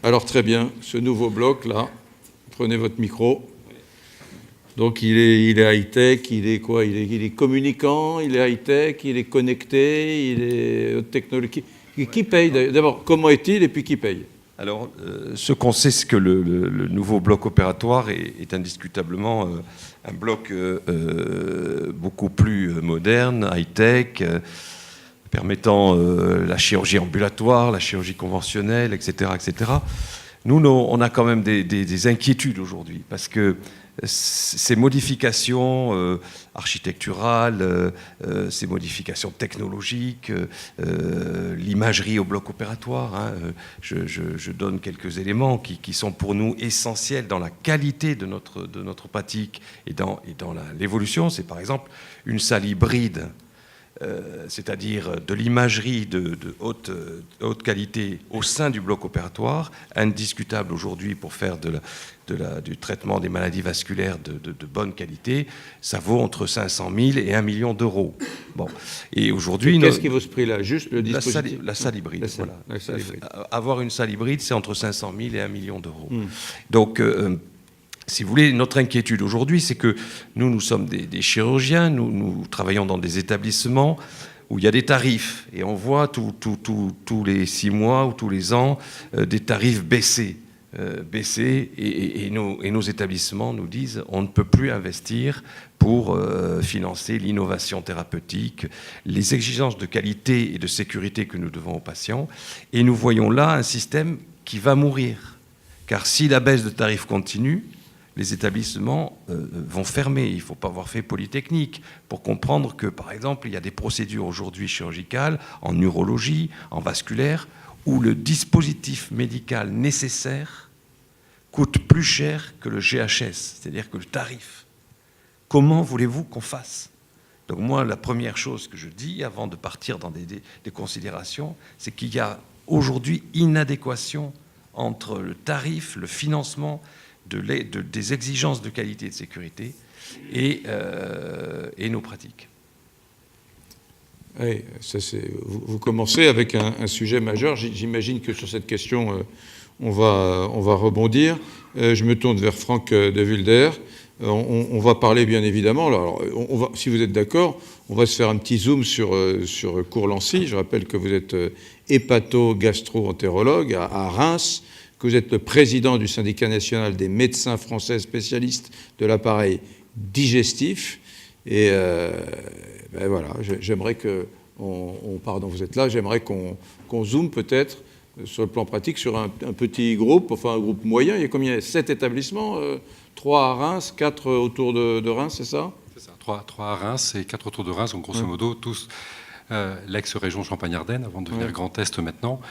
Alors très bien, ce nouveau bloc là, prenez votre micro. Donc il est high-tech, il est quoi? Il est communicant, il est high-tech, il est connecté, il est haute technologie. Qui paye d'abord? Comment est-il et puis qui paye? Alors, ce qu'on sait, c'est que le nouveau bloc opératoire est indiscutablement un bloc beaucoup plus moderne, high-tech, permettant la chirurgie ambulatoire, la chirurgie conventionnelle, etc., etc. Nous, on a quand même des inquiétudes aujourd'hui, parce que ces modifications architecturales, ces modifications technologiques, l'imagerie au bloc opératoire, hein, je donne quelques éléments qui sont pour nous essentiels dans la qualité de notre pratique et dans l'évolution. C'est par exemple une salle hybride, c'est-à-dire de l'imagerie de haute qualité au sein du bloc opératoire, indiscutable aujourd'hui pour faire du traitement des maladies vasculaires de bonne qualité. Ça vaut entre 500 000 et 1 million d'euros. Bon. Et aujourd'hui, qu'est-ce qui vaut ce prix-là? Juste le dispositif? La salle hybride. Voilà. La salle hybride. Avoir une salle hybride, c'est entre 500 000 et 1 million d'euros. Donc, si vous voulez, notre inquiétude aujourd'hui, c'est que nous sommes des chirurgiens, nous travaillons dans des établissements où il y a des tarifs, et on voit tous les 6 mois ou tous les ans des tarifs baisser, et nos établissements nous disent on ne peut plus investir pour financer l'innovation thérapeutique, les exigences de qualité et de sécurité que nous devons aux patients, et nous voyons là un système qui va mourir, car si la baisse de tarifs continue, les établissements vont fermer. Il ne faut pas avoir fait Polytechnique pour comprendre que, par exemple, il y a des procédures aujourd'hui chirurgicales, en neurologie, en vasculaire, où le dispositif médical nécessaire coûte plus cher que le GHS, c'est-à-dire que le tarif. Comment voulez-vous qu'on fasse? Donc moi, la première chose que je dis, avant de partir dans des considérations, c'est qu'il y a aujourd'hui inadéquation entre le tarif, le financement, des exigences de qualité et de sécurité et nos pratiques. Oui, vous commencez avec un sujet majeur. J'imagine que sur cette question, on va rebondir. Je me tourne vers Franck de Wilder. On va parler bien évidemment. Alors, si vous êtes d'accord, on va se faire un petit zoom sur Courlancy. Je rappelle que vous êtes hépato-gastro-entérologue à Reims, que vous êtes le président du syndicat national des médecins français spécialistes de l'appareil digestif. Et voilà, j'aimerais pardon, vous êtes là, j'aimerais qu'on zoome peut-être sur le plan pratique sur un petit groupe, enfin un groupe moyen. Il y a combien? 7 établissements, 3 à Reims, 4 autour de Reims, c'est ça? C'est ça, 3 à Reims et 4 autour de Reims, donc grosso modo tous l'ex-région Champagne-Ardenne, avant de devenir Grand Est maintenant.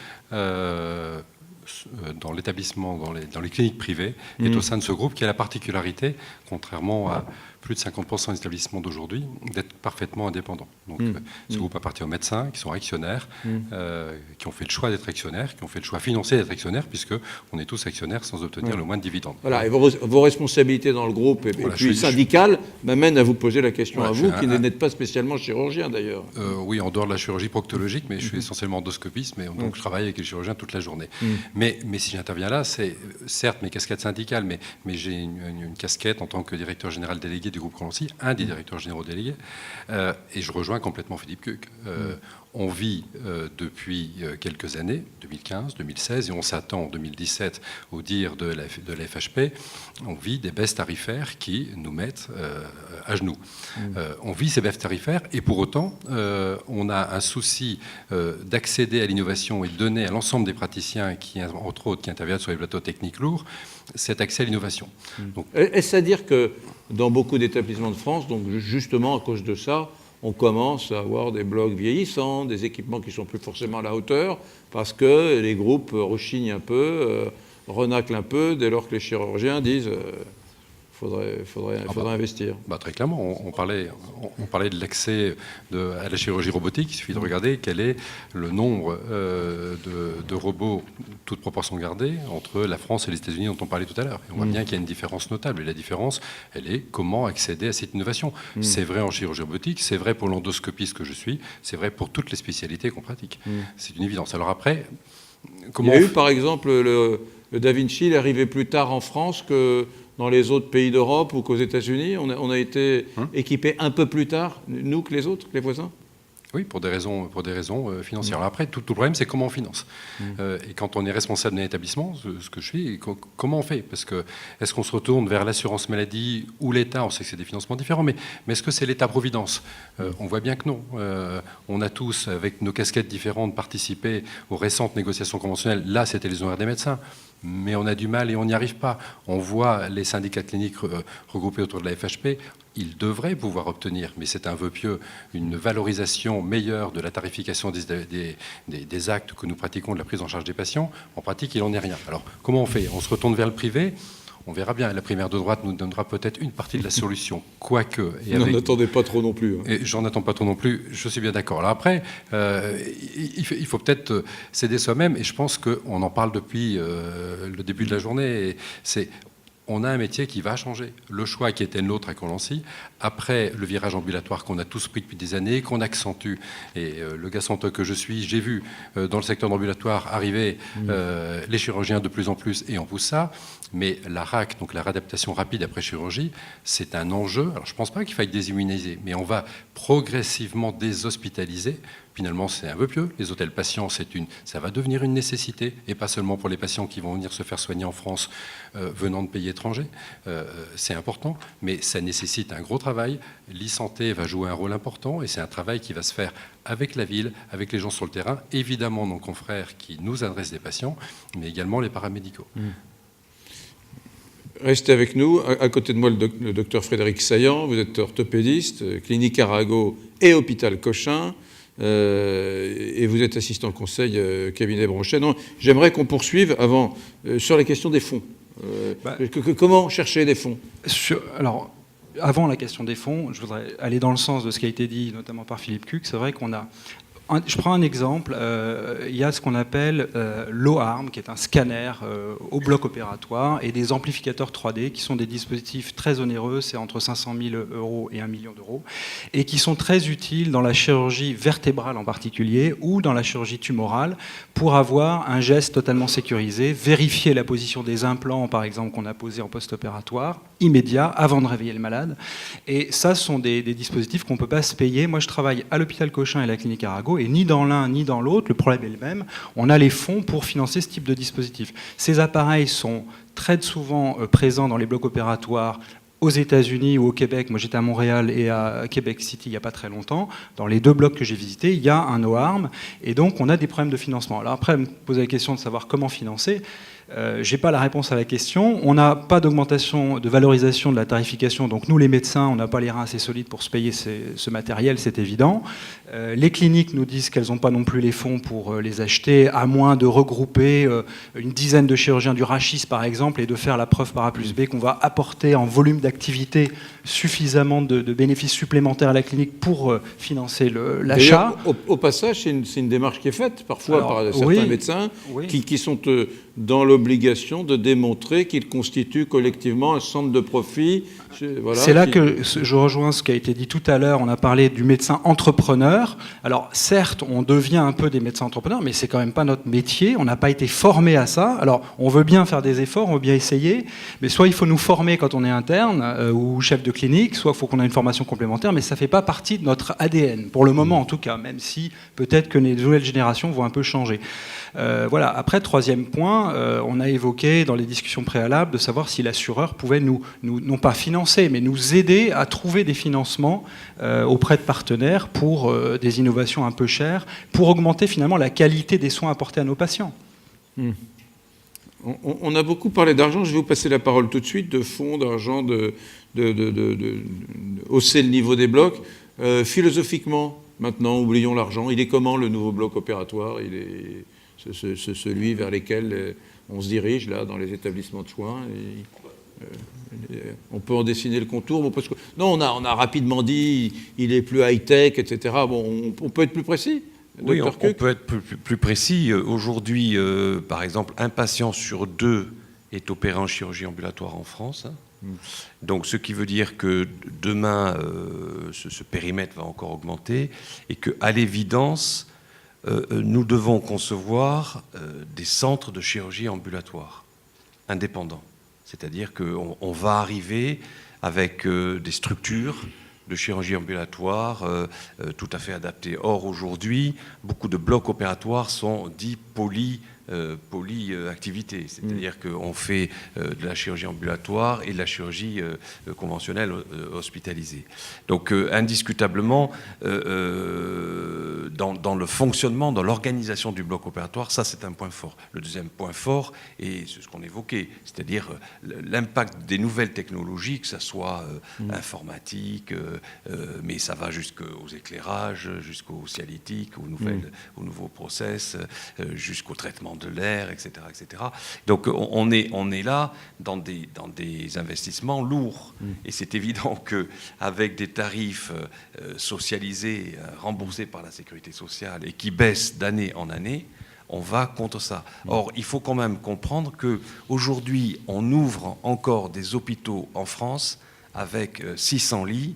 Dans l'établissement, dans les cliniques privées, est au sein de ce groupe qui a la particularité, contrairement à plus de 50% des établissements d'aujourd'hui, d'être parfaitement indépendant. Donc ce groupe appartient aux médecins qui sont actionnaires, qui ont fait le choix d'être actionnaires, qui ont fait le choix financier d'être actionnaires, puisqu'on est tous actionnaires sans obtenir le moindre dividende. Voilà, et vos responsabilités dans le groupe et puis syndicales m'amènent à vous poser la question à vous, qui n'êtes pas spécialement chirurgien d'ailleurs. Oui, en dehors de la chirurgie proctologique, mais je suis essentiellement endoscopiste, donc je travaille avec les chirurgiens toute la journée. Mais si j'interviens là, c'est certes mes casquettes syndicales, mais j'ai une casquette en tant que directeur général délégué du groupe Courlancy, un des directeurs généraux délégués, et je rejoins complètement Philippe Cuc. On vit depuis quelques années, 2015, 2016, et on s'attend en 2017 au dire de la FHP, on vit des baisses tarifaires qui nous mettent à genoux. On vit ces baisses tarifaires, et pour autant, on a un souci d'accéder à l'innovation et de donner à l'ensemble des praticiens, entre autres, qui interviennent sur les plateaux techniques lourds, cet accès à l'innovation. Est-ce à dire que dans beaucoup d'établissements de France, donc justement à cause de ça, on commence à avoir des blocs vieillissants, des équipements qui ne sont plus forcément à la hauteur, parce que les groupes rechignent un peu, renaclent un peu, dès lors que les chirurgiens disent faudrait investir. Très clairement, on parlait de l'accès à la chirurgie robotique. Il suffit de regarder quel est le nombre de robots, toute proportion gardée, entre la France et les États-Unis dont on parlait tout à l'heure. Et on voit bien qu'il y a une différence notable. Et la différence, elle est comment accéder à cette innovation. C'est vrai en chirurgie robotique, c'est vrai pour l'endoscopiste que je suis, c'est vrai pour toutes les spécialités qu'on pratique. C'est une évidence. Alors après... Il y a eu par exemple le Da Vinci il est arrivé plus tard en France que dans les autres pays d'Europe ou qu'aux États-Unis? On a été équipés un peu plus tard, nous, que les autres, que les voisins? Oui, pour des raisons financières. Alors après, tout le problème, c'est comment on finance. Et quand on est responsable d'un établissement, ce que je suis, comment on fait? Parce que est-ce qu'on se retourne vers l'assurance maladie ou l'État? On sait que c'est des financements différents, mais est-ce que c'est l'État-providence? On voit bien que non. On a tous, avec nos casquettes différentes, participé aux récentes négociations conventionnelles. Là, c'était les honoraires des médecins. Mais on a du mal et on n'y arrive pas. On voit les syndicats cliniques regroupés autour de la FHP. Ils devraient pouvoir obtenir, mais c'est un vœu pieux, une valorisation meilleure de la tarification des actes que nous pratiquons de la prise en charge des patients. En pratique, il n'en est rien. Alors, comment on fait? On se retourne vers le privé. On verra bien. La primaire de droite nous donnera peut-être une partie de la solution, quoique. N'en attendez pas trop non plus. Et j'en attends pas trop non plus, je suis bien d'accord. Alors après, il faut peut-être s'aider soi-même, et je pense qu'on en parle depuis le début de la journée. On a un métier qui va changer. Le choix qui était le nôtre à Colancy, après le virage ambulatoire qu'on a tous pris depuis des années, qu'on accentue. Et le gars santo que je suis, j'ai vu dans le secteur d'ambulatoire arriver les chirurgiens de plus en plus, et on pousse ça. Mais la RAC, donc la réadaptation rapide après chirurgie, c'est un enjeu. Alors je ne pense pas qu'il faille désimmuniser, mais on va progressivement déshospitaliser. Finalement, c'est un vœu pieux. Les hôtels patients, ça va devenir une nécessité, et pas seulement pour les patients qui vont venir se faire soigner en France venant de pays étrangers. C'est important, mais ça nécessite un gros travail. l'e-santé va jouer un rôle important, et c'est un travail qui va se faire avec la ville, avec les gens sur le terrain, évidemment nos confrères qui nous adressent des patients, mais également les paramédicaux. Restez avec nous. À côté de moi, le docteur Frédéric Saillant. Vous êtes orthopédiste, clinique Arago et hôpital Cochin. Et vous êtes assistant conseil cabinet Bronchet. Non, j'aimerais qu'on poursuive avant sur la question des fonds. Comment chercher des fonds? Alors, avant la question des fonds, je voudrais aller dans le sens de ce qui a été dit, notamment par Philippe Cuc. C'est vrai qu'on a... Je prends un exemple, il y a ce qu'on appelle l'OARM, qui est un scanner au bloc opératoire, et des amplificateurs 3D, qui sont des dispositifs très onéreux, c'est entre 500 000 € et 1 million d'euros, et qui sont très utiles dans la chirurgie vertébrale en particulier, ou dans la chirurgie tumorale, pour avoir un geste totalement sécurisé, vérifier la position des implants, par exemple, qu'on a posés en post-opératoire, immédiat, avant de réveiller le malade. Et ça, ce sont des dispositifs qu'on ne peut pas se payer. Moi, je travaille à l'hôpital Cochin et à la clinique Arago, et ni dans l'un ni dans l'autre, le problème est le même. On a les fonds pour financer ce type de dispositif. Ces appareils sont très souvent présents dans les blocs opératoires aux États-Unis ou au Québec. Moi, j'étais à Montréal et à Québec City il n'y a pas très longtemps. Dans les deux blocs que j'ai visités, il y a un OARM, et donc on a des problèmes de financement. Alors après, me poser la question de savoir comment financer. Je n'ai pas la réponse à la question. On n'a pas d'augmentation, de valorisation de la tarification. Donc nous, les médecins, on n'a pas les reins assez solides pour se payer ce matériel, c'est évident. Les cliniques nous disent qu'elles n'ont pas non plus les fonds pour les acheter, à moins de regrouper une dizaine de chirurgiens du rachis, par exemple, et de faire la preuve par A plus B qu'on va apporter en volume d'activité suffisamment de bénéfices supplémentaires à la clinique pour financer l'achat. Au passage, c'est une démarche qui est faite parfois par certains médecins qui sont dans l'obligation de démontrer qu'ils constituent collectivement un centre de profit. Voilà, c'est là que je rejoins ce qui a été dit tout à l'heure. On a parlé du médecin entrepreneur. Alors certes, on devient un peu des médecins entrepreneurs, mais c'est quand même pas notre métier. On n'a pas été formé à ça. Alors on veut bien faire des efforts, on veut bien essayer, mais soit il faut nous former quand on est interne ou chef de clinique, soit il faut qu'on ait une formation complémentaire, mais ça fait pas partie de notre ADN, pour le moment en tout cas, même si peut-être que les nouvelles générations vont un peu changer. Voilà. Après, troisième point, on a évoqué dans les discussions préalables de savoir si l'assureur pouvait nous non pas financer, mais nous aider à trouver des financements auprès de partenaires pour des innovations un peu chères, pour augmenter finalement la qualité des soins apportés à nos patients. On a beaucoup parlé d'argent. Je vais vous passer la parole tout de suite, de fonds, d'argent, de hausser le niveau des blocs. Philosophiquement, maintenant, oublions l'argent. Il est comment le nouveau bloc opératoire? Il est celui vers lequel on se dirige là dans les établissements de soins. On peut en dessiner le contour. Non, on a rapidement dit il est plus high-tech, etc. Bon, on peut être plus précis? Oui, on peut être plus précis. Aujourd'hui, par exemple, un patient sur deux est opéré en chirurgie ambulatoire en France. Donc, ce qui veut dire que demain, ce périmètre va encore augmenter et qu'à l'évidence, nous devons concevoir des centres de chirurgie ambulatoire. indépendant. C'est-à-dire qu'on va arriver avec des structures de chirurgie ambulatoire tout à fait adaptées. Or, aujourd'hui, beaucoup de blocs opératoires sont dits polyactivité, c'est-à-dire qu'on fait de la chirurgie ambulatoire et de la chirurgie conventionnelle hospitalisée. Donc indiscutablement, dans le fonctionnement, dans l'organisation du bloc opératoire, ça c'est un point fort. Le deuxième point fort, et c'est ce qu'on évoquait, c'est-à-dire l'impact des nouvelles technologies, que ce soit informatique, mais ça va jusqu'aux éclairages, jusqu'aux cialytiques, aux nouveaux process, jusqu'au traitement de l'air, etc., etc. Donc on est là dans des investissements lourds. Et c'est évident qu'avec des tarifs socialisés, remboursés par la sécurité sociale et qui baissent d'année en année, on va contre ça. Or, il faut quand même comprendre qu'aujourd'hui, on ouvre encore des hôpitaux en France avec 600 lits,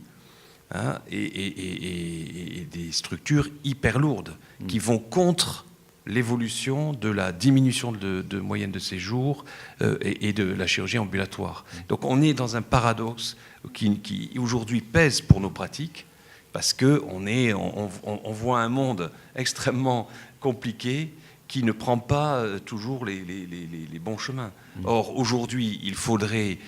hein, et des structures hyper lourdes qui vont contre l'évolution de la diminution de moyenne de séjour et de la chirurgie ambulatoire. Donc on est dans un paradoxe qui aujourd'hui pèse pour nos pratiques, parce qu'on voit un monde extrêmement compliqué qui ne prend pas toujours les bons chemins. Or, aujourd'hui, il faudrait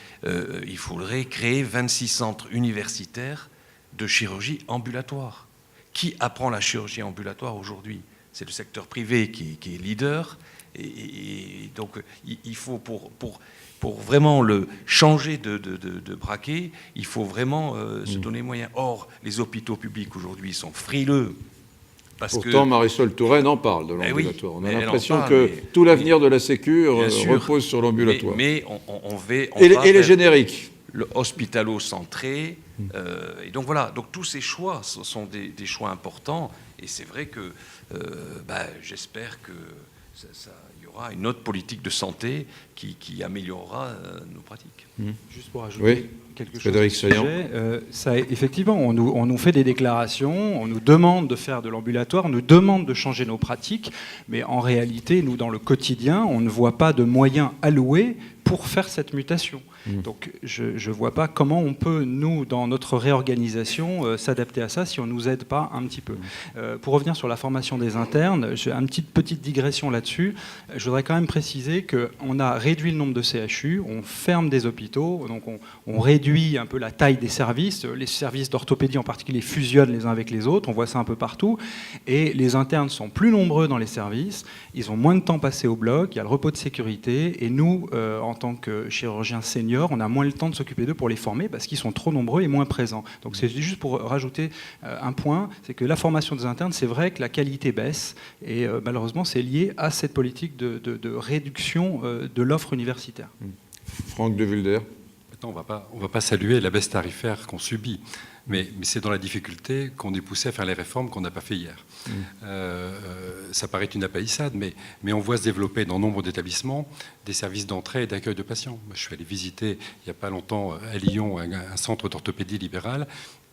créer 26 centres universitaires de chirurgie ambulatoire. Qui apprend la chirurgie ambulatoire aujourd'hui ? C'est le secteur privé qui est leader. Et donc, il faut, pour vraiment le changer de braquet, il faut vraiment se donner moyen. Or, les hôpitaux publics aujourd'hui sont frileux. Pourtant, Marisol Touraine en parle de l'ambulatoire. Oui, on a l'impression que tout l'avenir de la Sécu repose sur l'ambulatoire. Mais et les génériques. Le hospitalo-centré. Et donc voilà. Donc tous ces choix sont des choix importants. Et c'est vrai que j'espère que il y aura une autre politique de santé qui améliorera nos pratiques. Juste pour ajouter quelque chose Frédéric Saillant. Effectivement, on nous fait des déclarations, on nous demande de faire de l'ambulatoire, on nous demande de changer nos pratiques, mais en réalité, nous, dans le quotidien, on ne voit pas de moyens alloués pour faire cette mutation. Donc je ne vois pas comment on peut, nous, dans notre réorganisation, s'adapter à ça si on ne nous aide pas un petit peu. Pour revenir sur la formation des internes, j'ai une petite digression là-dessus. Je voudrais quand même préciser qu'on a réduit le nombre de CHU, on ferme des hôpitaux, donc on réduit un peu la taille des services. Les services d'orthopédie en particulier fusionnent les uns avec les autres, on voit ça un peu partout. Et les internes sont plus nombreux dans les services, ils ont moins de temps passé au bloc, il y a le repos de sécurité, et nous, en tant que chirurgiens seniors, on a moins le temps de s'occuper d'eux pour les former parce qu'ils sont trop nombreux et moins présents. Donc c'est juste pour rajouter un point, c'est que la formation des internes, c'est vrai que la qualité baisse et malheureusement c'est lié à cette politique de réduction de l'offre universitaire. Franck de Vulder. On ne va pas saluer la baisse tarifaire qu'on subit, mais c'est dans la difficulté qu'on est poussé à faire les réformes qu'on n'a pas fait hier. Ça paraît une appaïssade, mais on voit se développer dans nombre d'établissements des services d'entrée et d'accueil de patients. Moi, je suis allé visiter il n'y a pas longtemps à Lyon un centre d'orthopédie libérale.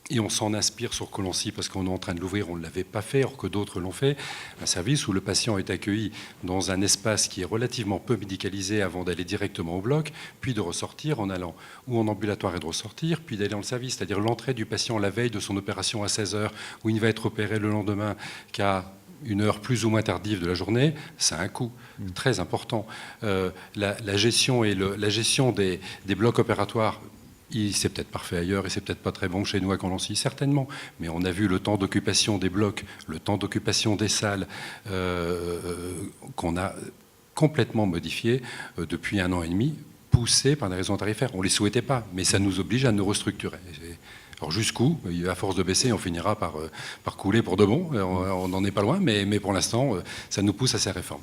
Et on s'en inspire sur Colancy parce qu'on est en train de l'ouvrir, on ne l'avait pas fait, alors que d'autres l'ont fait. Un service où le patient est accueilli dans un espace qui est relativement peu médicalisé avant d'aller directement au bloc, puis de ressortir en allant ou en ambulatoire et de ressortir, puis d'aller dans le service. C'est-à-dire l'entrée du patient la veille de son opération à 16h, où il va être opéré le lendemain, qu'à une heure plus ou moins tardive de la journée, ça a un coût très important. La gestion des blocs opératoires, c'est peut-être parfait ailleurs et c'est peut-être pas très bon chez nous à Colancy, certainement. Mais on a vu le temps d'occupation des blocs, le temps d'occupation des salles qu'on a complètement modifié depuis 1 an et demi, poussé par des raisons tarifaires. On ne les souhaitait pas, mais ça nous oblige à nous restructurer. Alors jusqu'où ? À force de baisser, on finira par couler pour de bon. On n'en est pas loin, mais pour l'instant, ça nous pousse à ces réformes.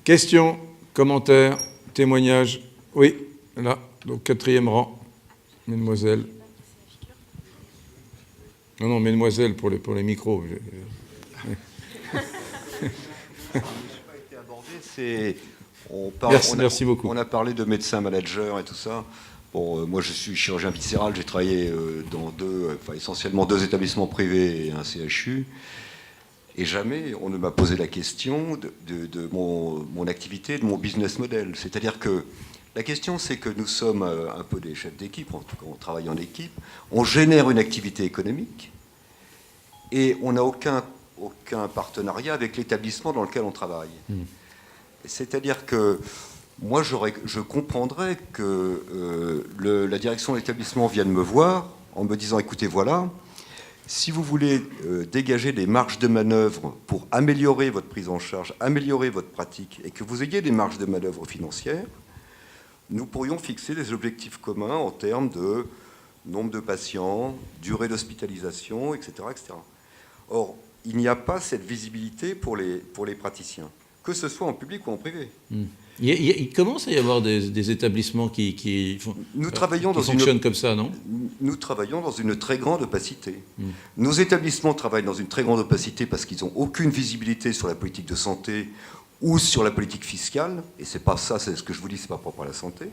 Questions, commentaires, témoignages ? Oui, là. Donc, 4e rang, mesdemoiselles. Non, mesdemoiselles pour les micros. Merci beaucoup. On a parlé de médecins managers et tout ça. Bon, moi, je suis chirurgien viscéral. J'ai travaillé dans essentiellement 2 établissements privés et un CHU. Et jamais on ne m'a posé la question de mon activité, de mon business model. C'est-à-dire que la question, c'est que nous sommes un peu des chefs d'équipe, en tout cas on travaille en équipe, on génère une activité économique et on n'a aucun partenariat avec l'établissement dans lequel on travaille. C'est-à-dire que moi, je comprendrais que la direction de l'établissement vienne me voir en me disant, écoutez, voilà, si vous voulez dégager des marges de manœuvre pour améliorer votre prise en charge, améliorer votre pratique, et que vous ayez des marges de manœuvre financières, nous pourrions fixer des objectifs communs en termes de nombre de patients, durée d'hospitalisation, etc., etc. Or, il n'y a pas cette visibilité pour les praticiens, que ce soit en public ou en privé. Il commence à y avoir des établissements qui fonctionnent comme ça, non ? Nous travaillons dans une très grande opacité. Nos établissements travaillent dans une très grande opacité parce qu'ils n'ont aucune visibilité sur la politique de santé ou sur la politique fiscale, et c'est pas ça, c'est ce que je vous dis, c'est pas propre à la santé.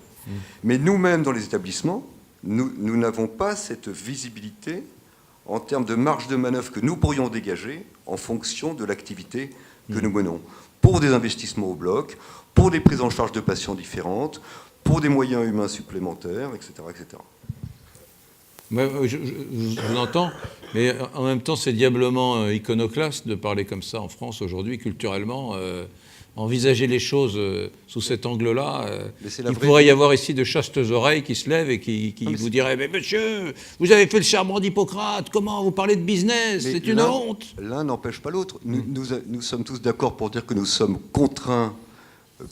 Mais nous-mêmes, dans les établissements, nous n'avons pas cette visibilité en termes de marge de manœuvre que nous pourrions dégager en fonction de l'activité que nous menons, pour des investissements au bloc, pour des prises en charge de patients différentes, pour des moyens humains supplémentaires, etc., etc. Je l'entends, mais en même temps, c'est diablement iconoclaste de parler comme ça en France aujourd'hui, culturellement. Envisager les choses sous cet angle-là, il pourrait y avoir ici de chastes oreilles qui se lèvent et qui vous diraient « Mais monsieur, vous avez fait le serment d'Hippocrate, comment vous parlez de business? C'est une honte !» L'un n'empêche pas l'autre. Nous sommes tous d'accord pour dire que nous sommes contraints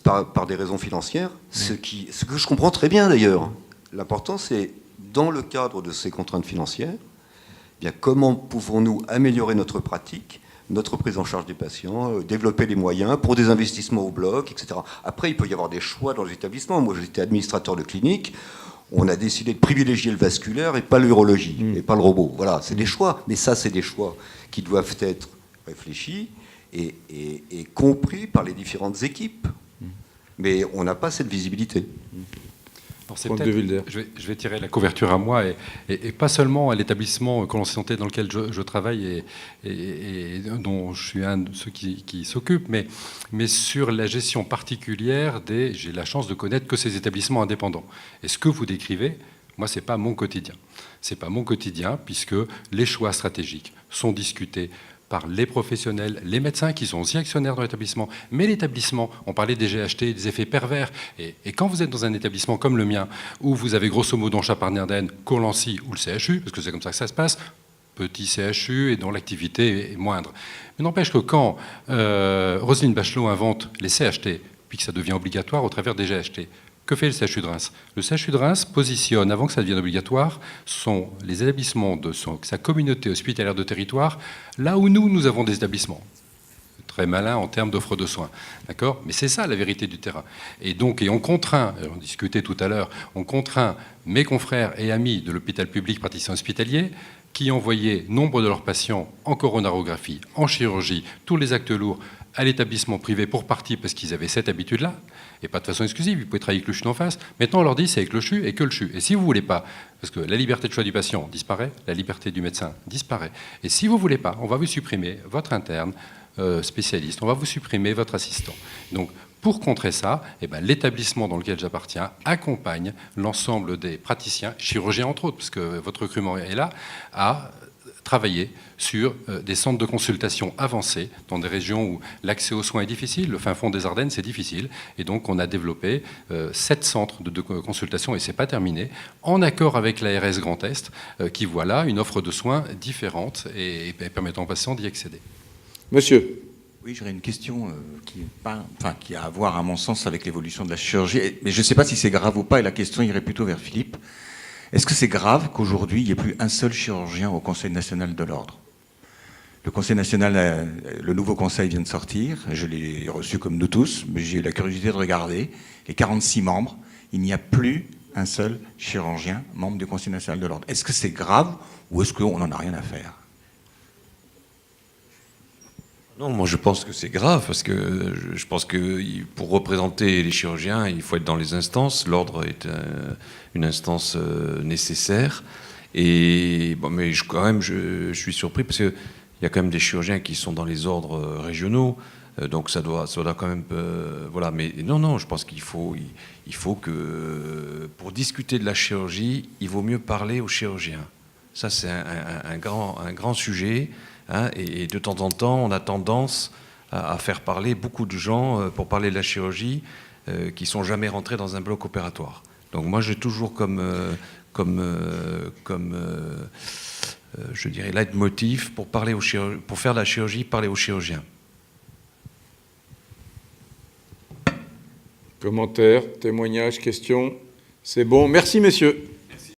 par des raisons financières, ce que je comprends très bien d'ailleurs. L'important, c'est, dans le cadre de ces contraintes financières, eh bien, comment pouvons-nous améliorer notre pratique, notre prise en charge des patients, développer les moyens pour des investissements au bloc, etc. Après, il peut y avoir des choix dans les établissements. Moi, j'étais administrateur de clinique. On a décidé de privilégier le vasculaire et pas l'urologie, et pas le robot. Voilà, c'est des choix. Mais ça, c'est des choix qui doivent être réfléchis et compris par les différentes équipes. Mais on n'a pas cette visibilité. Alors je vais tirer la couverture à moi et pas seulement à l'établissement Colon Santé dans lequel je travaille et dont je suis un de ceux qui s'occupent, mais sur la gestion particulière j'ai la chance de connaître que ces établissements indépendants. Et ce que vous décrivez, moi, c'est pas mon quotidien. C'est pas mon quotidien puisque les choix stratégiques sont discutés par les professionnels, les médecins qui sont aussi actionnaires dans l'établissement. Mais l'établissement, on parlait des GHT, des effets pervers. Et quand vous êtes dans un établissement comme le mien, où vous avez grosso modo en Champagne-Ardenne, Colancy ou le CHU, parce que c'est comme ça que ça se passe, petit CHU et dont l'activité est moindre. Mais n'empêche que quand Roselyne Bachelot invente les CHT, puis que ça devient obligatoire au travers des GHT, que fait le CHU de Reims? Le CHU de Reims positionne, avant que ça devienne obligatoire, les établissements de sa communauté hospitalière de territoire, là où nous avons des établissements. Très malin en termes d'offre de soins. D'accord? Mais c'est ça la vérité du terrain. Et donc, on contraint, on discutait tout à l'heure, on contraint mes confrères et amis de l'hôpital public praticiens hospitaliers qui envoyaient nombre de leurs patients en coronarographie, en chirurgie, tous les actes lourds, à l'établissement privé pour partie parce qu'ils avaient cette habitude-là, et pas de façon exclusive, ils pouvaient travailler avec le CHU en face. Maintenant, on leur dit c'est avec le CHU et que le CHU. Et si vous ne voulez pas, parce que la liberté de choix du patient disparaît, la liberté du médecin disparaît, et si vous ne voulez pas, on va vous supprimer votre interne spécialiste, on va vous supprimer votre assistant. Donc, pour contrer ça, eh ben, l'établissement dans lequel j'appartiens accompagne l'ensemble des praticiens, chirurgiens entre autres, parce que votre recrutement est là, à travailler sur des centres de consultation avancés dans des régions où l'accès aux soins est difficile. Le fin fond des Ardennes, c'est difficile. Et donc, on a développé 7 centres de consultation, et ce n'est pas terminé, en accord avec l'ARS Grand Est, qui voit là une offre de soins différente et permettant aux patients d'y accéder. Monsieur. Oui, j'aurais une question qui a à voir, à mon sens, avec l'évolution de la chirurgie. Mais je ne sais pas si c'est grave ou pas, et la question irait plutôt vers Philippe. Est-ce que c'est grave qu'aujourd'hui, il n'y ait plus un seul chirurgien au Conseil national de l'ordre? Le Conseil national, le nouveau conseil vient de sortir, je l'ai reçu comme nous tous, mais j'ai eu la curiosité de regarder. Les 46 membres, il n'y a plus un seul chirurgien membre du Conseil national de l'ordre. Est-ce que c'est grave ou est-ce qu'on n'en a rien à faire? Non, moi je pense que c'est grave, parce que je pense que pour représenter les chirurgiens, il faut être dans les instances. L'ordre est une instance nécessaire. Et bon, mais quand même, je suis surpris parce que il y a quand même des chirurgiens qui sont dans les ordres régionaux. Donc ça doit quand même... voilà, mais non, je pense qu'il faut que, pour discuter de la chirurgie, il vaut mieux parler aux chirurgiens. Ça, c'est un grand sujet. Hein, et de temps en temps, on a tendance à faire parler beaucoup de gens pour parler de la chirurgie qui ne sont jamais rentrés dans un bloc opératoire. Donc moi, j'ai toujours je dirais, leitmotiv pour faire de la chirurgie, parler aux chirurgiens. Commentaires, témoignages, questions? C'est bon. Merci, messieurs.